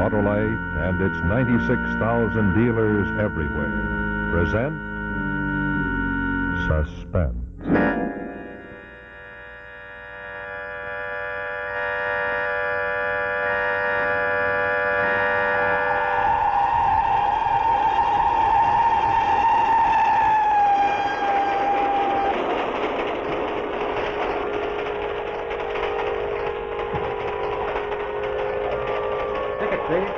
Auto-Lite and its 96,000 dealers everywhere present Suspense. Ticket, please.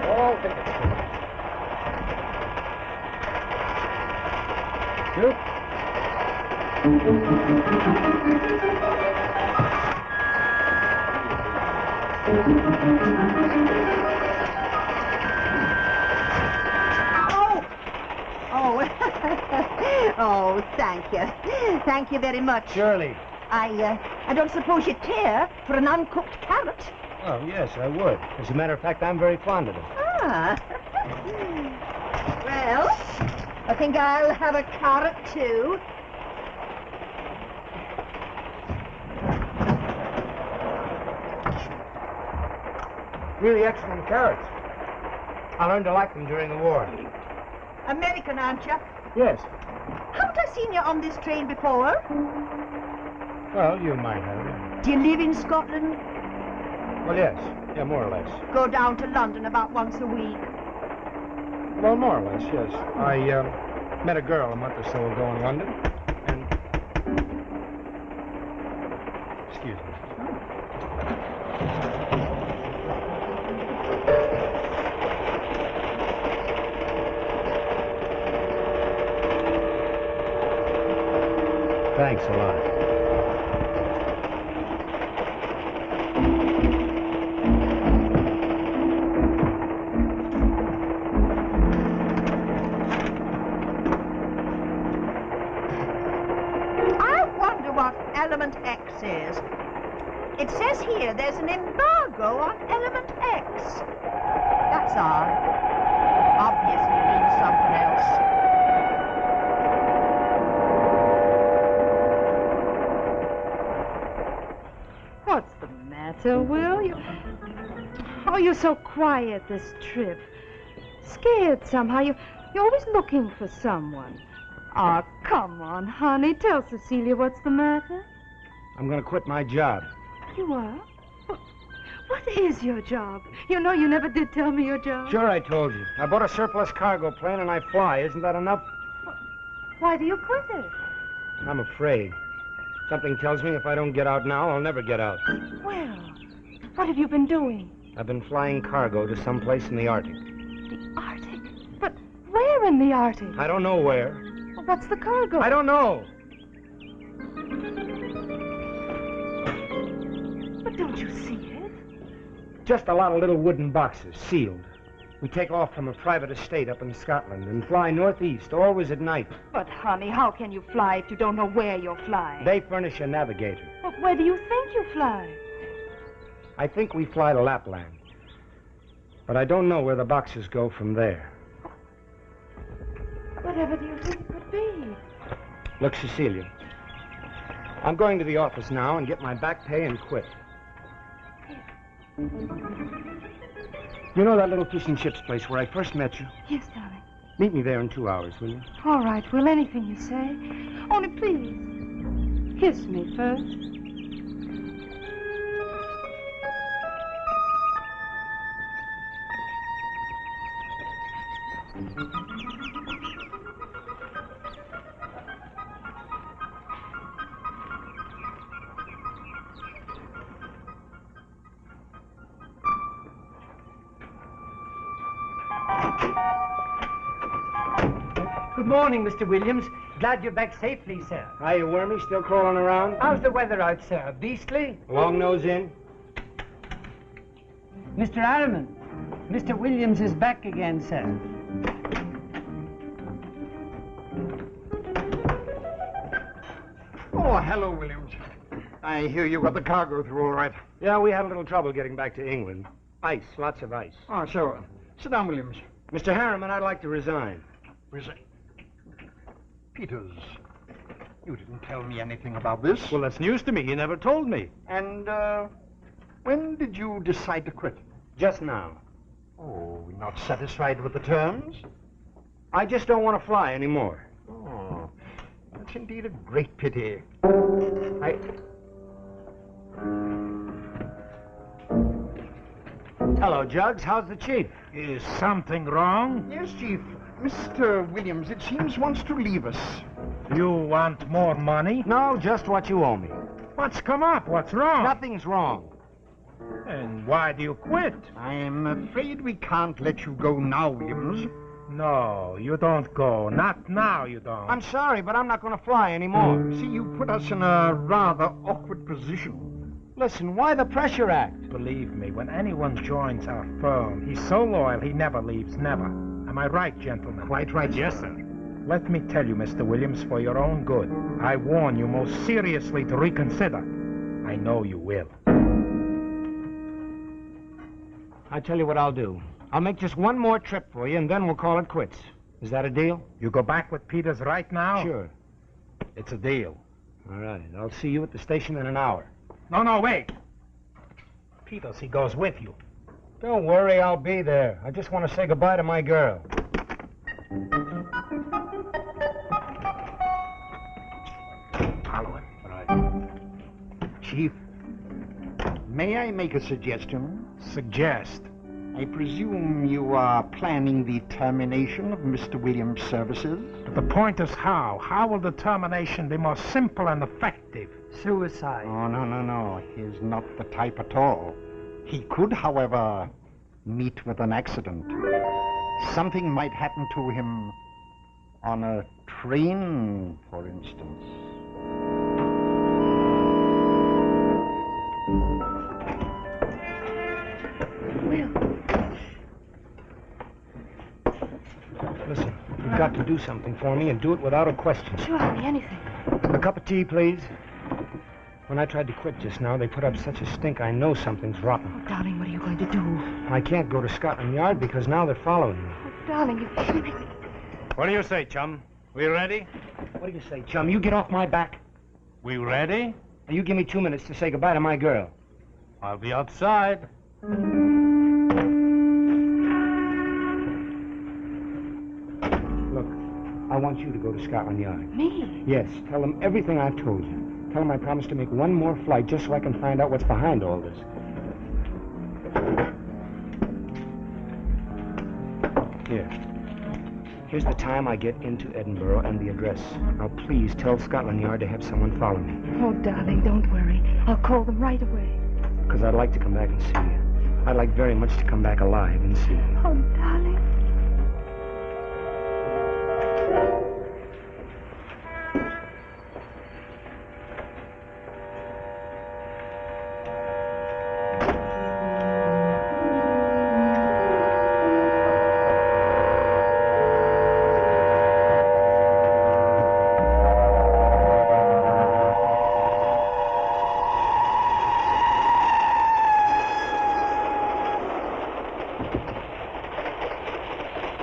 All tickets. Nope. Oh, thank you. Thank you very much. Shirley. I don't suppose you'd care for an uncooked carrot? Oh, yes, I would. As a matter of fact, I'm very fond of them. Ah. Well, I think I'll have a carrot, too. Really excellent carrots. I learned to like them during the war. American, aren't you? Yes. Haven't I seen you on this train before? Well, you might have. Do you live in Scotland? Well, yes. Yeah, more or less. Go down to London about once a week. Well, more or less, yes. I met a girl a month or so ago in London, and... Excuse me. Thanks a lot. I wonder what element X is. It says here there's an embargo on element X. That's odd. Obviously it means something else. What's the matter, Will? Oh, you're so quiet this trip. Scared somehow. You're always looking for someone. Oh, come on, honey. Tell Cecilia what's the matter. I'm going to quit my job. You are? What is your job? You know you never did tell me your job. Sure, I told you. I bought a surplus cargo plane and I fly. Isn't that enough? Why do you quit it? I'm afraid. Something tells me if I don't get out now, I'll never get out. Well, what have you been doing? I've been flying cargo to someplace in the Arctic. The Arctic? But where in the Arctic? I don't know where. Well, what's the cargo? I don't know. But don't you see it? Just a lot of little wooden boxes, sealed. We take off from a private estate up in Scotland and fly northeast, always at night. But, honey, how can you fly if you don't know where you're flying? They furnish a navigator. But where do you think you fly? I think we fly to Lapland. But I don't know where the boxes go from there. Whatever do you think it could be? Look, Cecilia, I'm going to the office now and get my back pay and quit. You know that little fish and chips place where I first met you? Yes, darling. Meet me there in 2 hours, will you? All right, Will, anything you say. Only please, kiss me first. Good morning, Mr. Williams. Glad you're back safely, sir. Hiya, Wormy. Still crawling around? How's the weather out, sir? Beastly? Long nose in? Mr. Harriman, Mr. Williams is back again, sir. Oh, hello, Williams. I hear you got the cargo through all right. Yeah, we had a little trouble getting back to England. Ice, lots of ice. Oh, so, sit down, Williams. Mr. Harriman, I'd like to resign. Resign? Peters, you didn't tell me anything about this. Well, that's news to me. You never told me. And, when did you decide to quit? Just now. Oh, not satisfied with the terms? I just don't want to fly anymore. Oh, that's indeed a great pity. Hello, Jugs. How's the chief? Is something wrong? Yes, Chief. Mr. Williams, it seems, wants to leave us. You want more money? No, just what you owe me. What's come up? What's wrong? Nothing's wrong. And why do you quit? I'm afraid we can't let you go now, Williams. No, you don't go. Not now, you don't. I'm sorry, but I'm not going to fly anymore. See, you put us in a rather awkward position. Listen, why the pressure act? Believe me, when anyone joins our firm, he's so loyal he never leaves, never. Am I right, gentlemen? Quite right. Yes, sir. Let me tell you, Mr. Williams, for your own good, I warn you most seriously to reconsider. I know you will. I tell you what I'll do. I'll make just one more trip for you, and then we'll call it quits. Is that a deal? You go back with Peters right now? Sure. It's a deal. All right. I'll see you at the station in an hour. No, wait. Peters, he goes with you. Don't worry, I'll be there. I just want to say goodbye to my girl. Follow him. All right. Chief, may I make a suggestion? Suggest. I presume you are planning the termination of Mr. Williams' services? But the point is how. How will the termination be more simple and effective? Suicide. Oh, no. He's not the type at all. He could, however, meet with an accident. Something might happen to him on a train, for instance. Listen, you've got to do something for me and do it without a question. Sure, honey, anything. A cup of tea, please. When I tried to quit just now, they put up such a stink I know something's rotten. Oh, darling, what are you going to do? I can't go to Scotland Yard because now they're following me. Oh, darling, you... What do you say, chum? We ready? What do you say, chum? You get off my back. We ready? Now, you give me 2 minutes to say goodbye to my girl. I'll be outside. Look, I want you to go to Scotland Yard. Me? Yes, tell them everything I've told you. Tell them I promised to make one more flight just so I can find out what's behind all this. Here. Here's the time I get into Edinburgh and the address. Now, please tell Scotland Yard to have someone follow me. Oh, darling, don't worry. I'll call them right away. Because I'd like to come back and see you. I'd like very much to come back alive and see you. Oh, darling.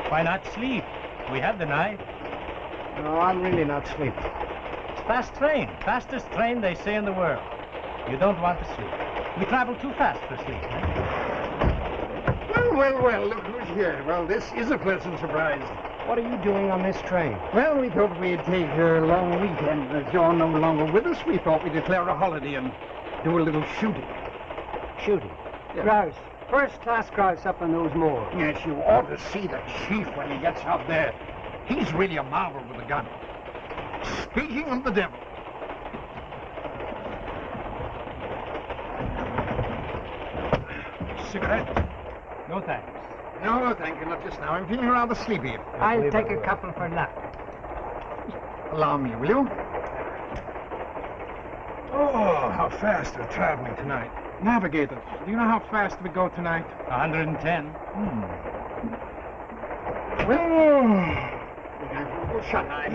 Why not sleep? We had the night. No, I'm really not sleeping. It's fast train. Fastest train they say in the world. You don't want to sleep. We travel too fast for sleep, eh? Well, look who's here. Well, this is a pleasant surprise. What are you doing on this train? Well, we thought we'd take a long weekend. As you're no longer with us, we thought we'd declare a holiday and do a little shooting. Shooting. Yeah. Grouse. First-class grouse up on those moors. Yes, you ought to see the chief when he gets out there. He's really a marvel with a gun. Speaking of the devil. Cigarette? No thanks. No, thank you, not just now. I'm feeling rather sleepy. I'll take a couple for luck. Allow me, will you? Oh, how fast we're traveling tonight. Navigator, do you know how fast we go tonight? 110. Well, shut eye.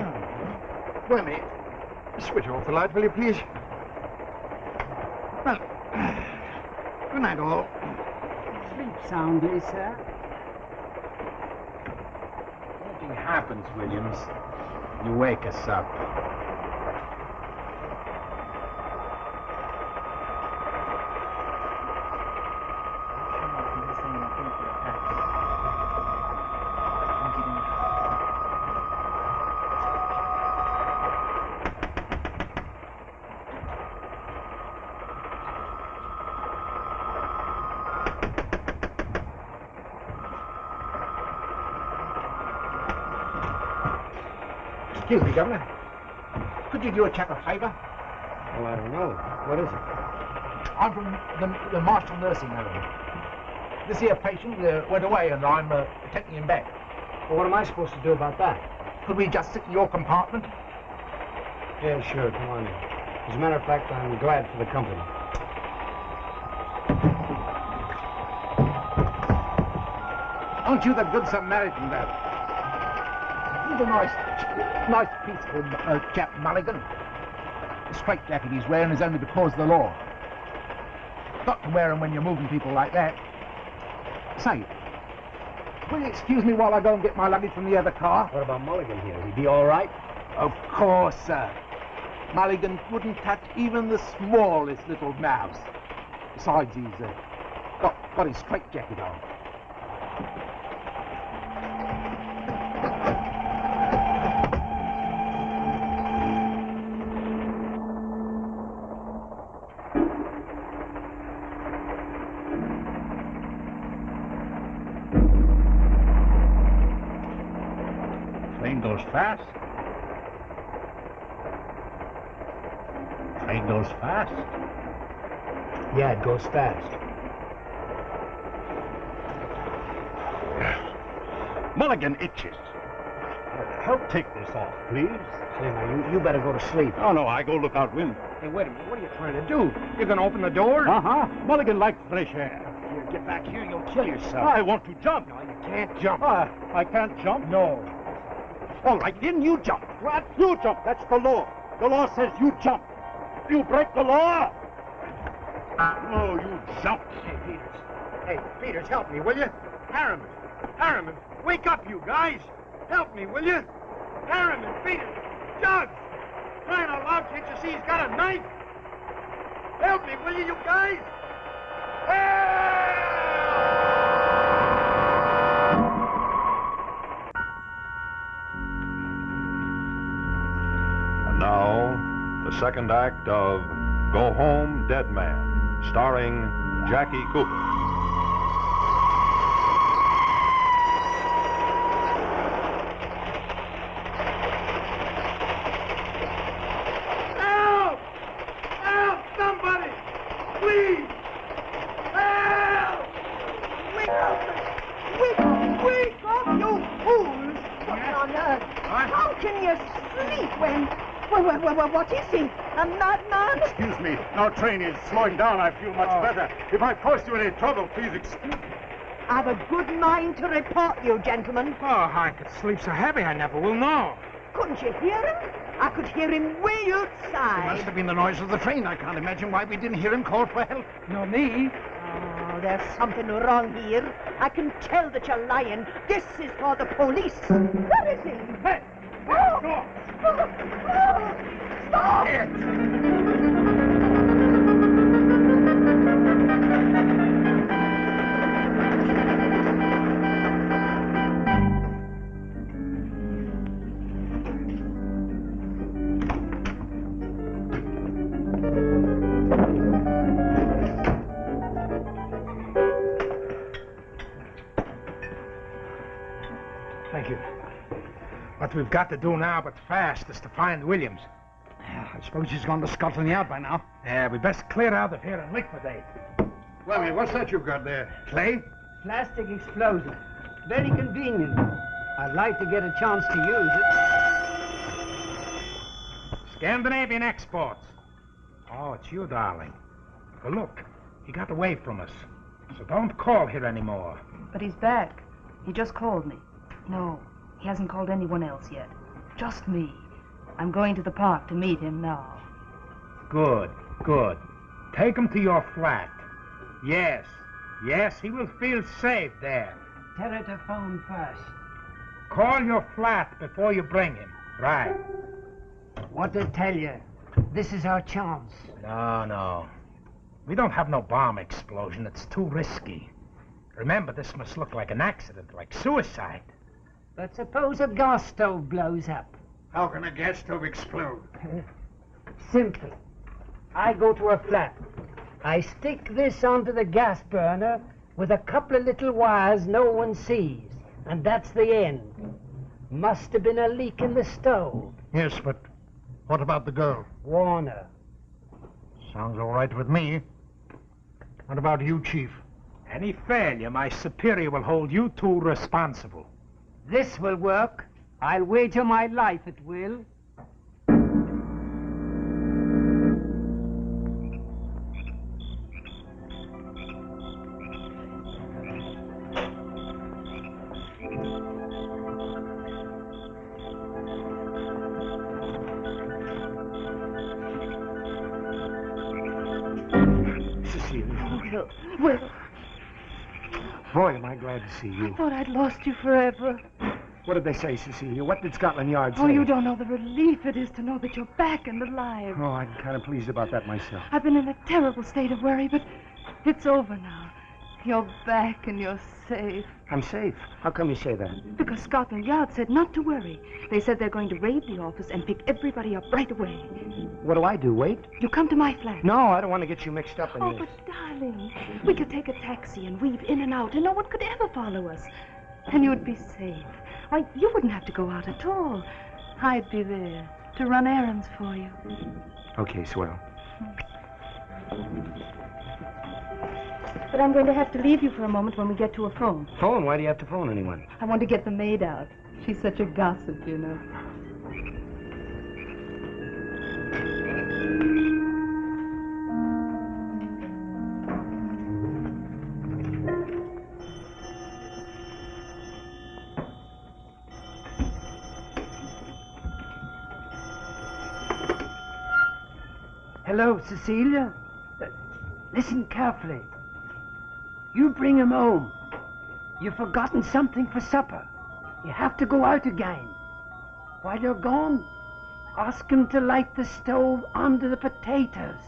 Wormy, switch off the light, will you, please? Well, good night, all. Sleep soundly, sir. Anything happens, Williams, you wake us up. Excuse me, Governor. Could you do a chap a favor? Well, I don't know. What is it? I'm from the Marshall Nursing Home. This here patient went away and I'm taking him back. Well, what am I supposed to do about that? Could we just sit in your compartment? Yeah, sure. Come on in. As a matter of fact, I'm glad for the company. Aren't you the good Samaritan, Dad? He's a nice, peaceful chap, Mulligan. The straitjacket he's wearing is only because of the law. Got to wear them when you're moving people like that. Say, will you excuse me while I go and get my luggage from the other car? What about Mulligan here? He'd be all right? Of course, sir. Mulligan wouldn't touch even the smallest little mouse. Besides, he's got his straitjacket on. Train goes fast. Train goes fast. Yeah, it goes fast. Mulligan itches. Help take this off, please. Say, now, you better go to sleep. Oh, no, I go look out window. Hey, wait a minute. What are you trying to do? You're going to open the door? Uh-huh. Mulligan likes fresh air. Here, get back here. You'll kill yourself. I want to jump. No, you can't jump. I can't jump? No. All right, then you jump. What? You jump. That's the law. The law says you jump. You break the law. No, you jump. Hey, Peters. Hey, Peters, help me, will you? Harriman. Harriman, wake up, you guys. Help me, will you? Harriman, Peters, Jug. Crying out loud, can't you see he's got a knife? Help me, will you guys? Help! And now, the second act of Go Home, Dead Man, starring Jackie Cooper. Help! Help, somebody! Please! Help! Wake up! Wake up! Wake up, you fools! What on earth? How can you sleep when... what is he? A madman? Excuse me. Our train is slowing down. I feel much better. If I caused you any trouble, please excuse me. I've a good mind to report you, gentlemen. Oh, I could sleep so heavy I never will know. Couldn't you hear him? I could hear him way It must outside. have been the noise of the train. I can't imagine why we didn't hear him call for help. No, me? Oh, there's something wrong here. I can tell that you're lying. This is for the police. Where is he? Hey! Oh! Stop! Oh! Stop! Thank you. What we've got to do now, but fast, is to find Williams. I suppose he's gone to Scotland Yard by now. Yeah, we best clear out of here and liquidate. Lemmy, what's that you've got there? Clay? Plastic explosive. Very convenient. I'd like to get a chance to use it. Scandinavian exports. Oh, it's you, darling. Well, look, he got away from us. So don't call here anymore. But he's back. He just called me. No, he hasn't called anyone else yet. Just me. I'm going to the park to meet him now. Good, good. Take him to your flat. Yes, he will feel safe there. Tell her to phone first. Call your flat before you bring him. Right. What to tell you? This is our chance. No. We don't have no bomb explosion. It's too risky. Remember, this must look like an accident, like suicide. But suppose a gas stove blows up. How can a gas stove explode? Simple. I go to a flat. I stick this onto the gas burner with a couple of little wires no one sees. And that's the end. Must have been a leak in the stove. Yes, but what about the girl? Warner. Sounds all right with me. What about you, Chief? Any failure, my superior will hold you two responsible. This will work. I'll wager my life it will. Will, Boy, am I glad to see you. I thought I'd lost you forever. What did they say, Cecilia? What did Scotland Yard say? Oh, you don't know the relief it is to know that you're back and alive. Oh, I'm kind of pleased about that myself. I've been in a terrible state of worry, but it's over now. You're back and you're safe. I'm safe. How come you say that? Because Scotland Yard said not to worry. They said they're going to raid the office and pick everybody up right away. What do I do? Wait? You come to my flat. No, I don't want to get you mixed up in Oh, this. but darling, we could take a taxi and weave in and out, and no one could ever follow us. And you'd be safe. Why, you wouldn't have to go out at all. I'd be there to run errands for you. Okay, swell. But I'm going to have to leave you for a moment when we get to a phone. Phone? Why do you have to phone anyone? I want to get the maid out. She's such a gossip, you know. Hello, Cecilia. Listen carefully. You bring him home. You've forgotten something for supper. You have to go out again. While you're gone, ask him to light the stove under the potatoes.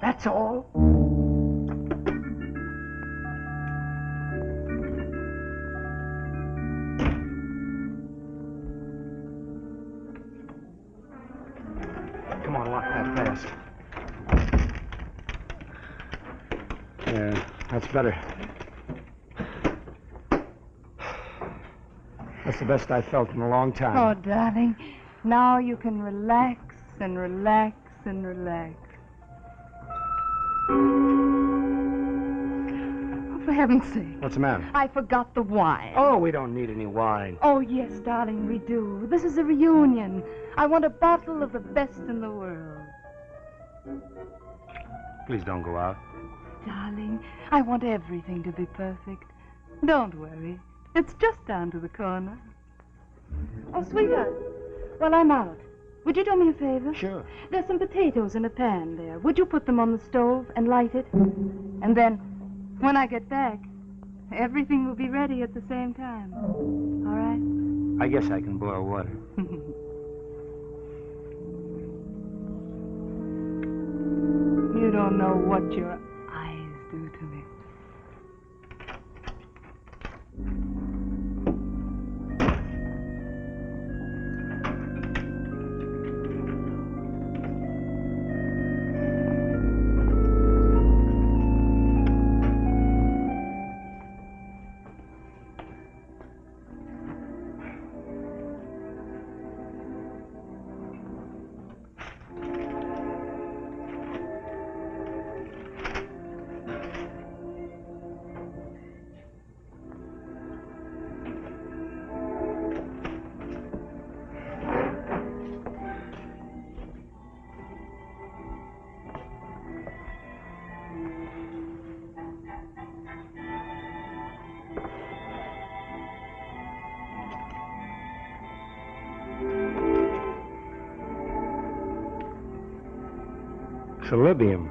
That's all. Come on, lock that fast. Yeah, that's better. That's the best I've felt in a long time. Oh, darling, now you can relax and relax and relax. Oh, for heaven's sake. What's the matter? I forgot the wine. Oh, we don't need any wine. Oh, yes, darling, we do. This is a reunion. I want a bottle of the best in the world. Please don't go out. Darling, I want everything to be perfect. Don't worry. It's just down to the corner. Oh, sweetheart, well, I'm out. Would you do me a favor? Sure. There's some potatoes in a pan there. Would you put them on the stove and light it? And then, when I get back, everything will be ready at the same time. All right? I guess I can boil water. You don't know what your eyes do to me. It's a Libium.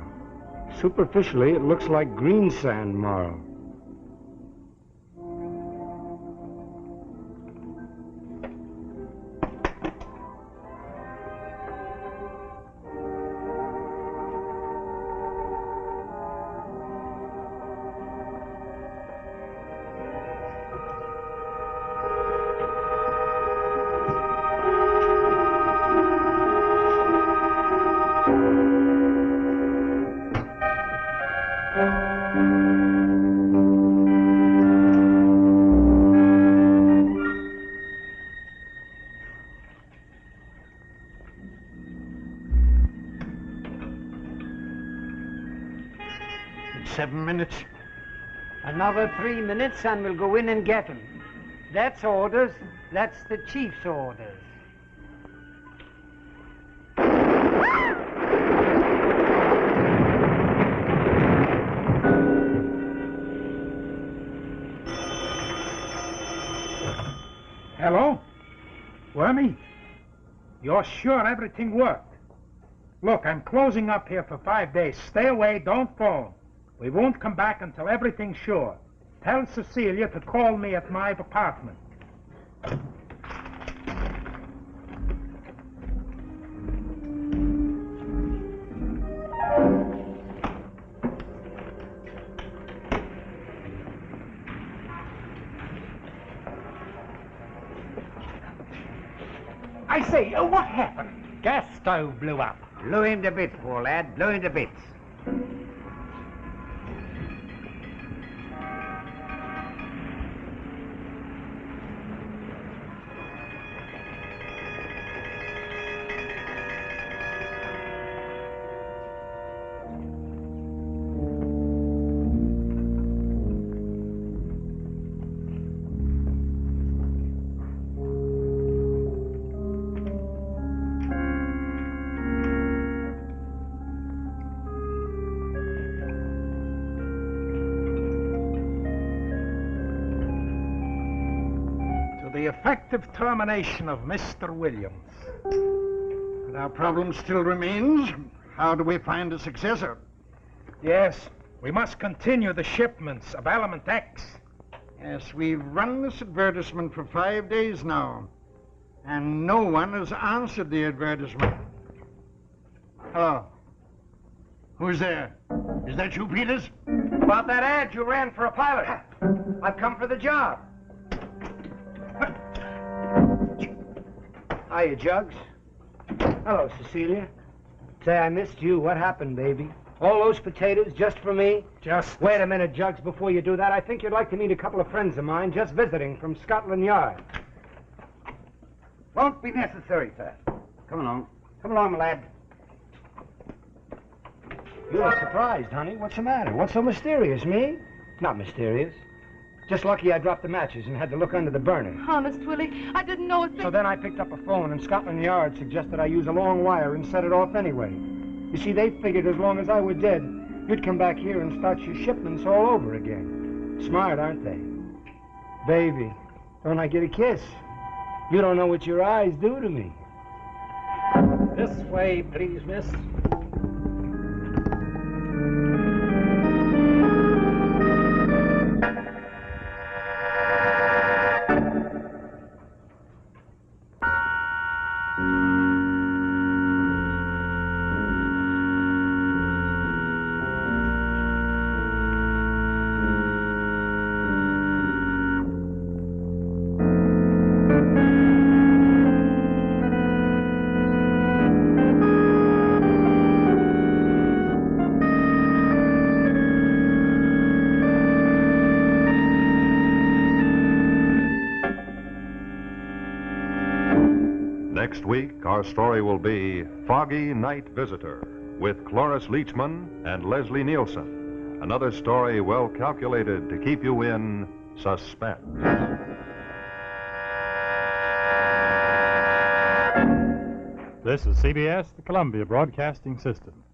Superficially, it looks like green sand marl. In 7 minutes. Another 3 minutes and we'll go in and get him. That's orders. That's the chief's orders. Hello? Wormy? You're sure everything worked? Look, I'm closing up here for 5 days. Stay away, don't phone. We won't come back until everything's sure. Tell Cecilia to call me at my apartment. I say, what happened? Gas stove blew up. Blew him to bits, poor lad. Blew him to bits. The effective termination of Mr. Williams. But our problem still remains. How do we find a successor? Yes, we must continue the shipments of element X. Yes, we've run this advertisement for 5 days now, and no one has answered the advertisement. Hello. Who's there? Is that you, Peters? About that ad you ran for a pilot. I've come for the job. Hiya, Jugs. Hello, Cecilia. Say, I missed you. What happened, baby? All those potatoes just for me? Just... Wait a minute, Jugs, before you do that. I think you'd like to meet a couple of friends of mine just visiting from Scotland Yard. Won't be necessary, sir. Come along. Come along, my lad. You look surprised, honey. What's the matter? What's so mysterious, me? Not mysterious. Just lucky I dropped the matches and had to look under the burner. Honest, Willie, I didn't know a thing. So then I picked up a phone, and Scotland Yard suggested I use a long wire and set it off anyway. You see, they figured as long as I were dead, you'd come back here and start your shipments all over again. Smart, aren't they? Baby, don't I get a kiss? You don't know what your eyes do to me. This way, please, miss. Next week, our story will be Foggy Night Visitor with Cloris Leachman and Leslie Nielsen. Another story well calculated to keep you in suspense. This is CBS, the Columbia Broadcasting System.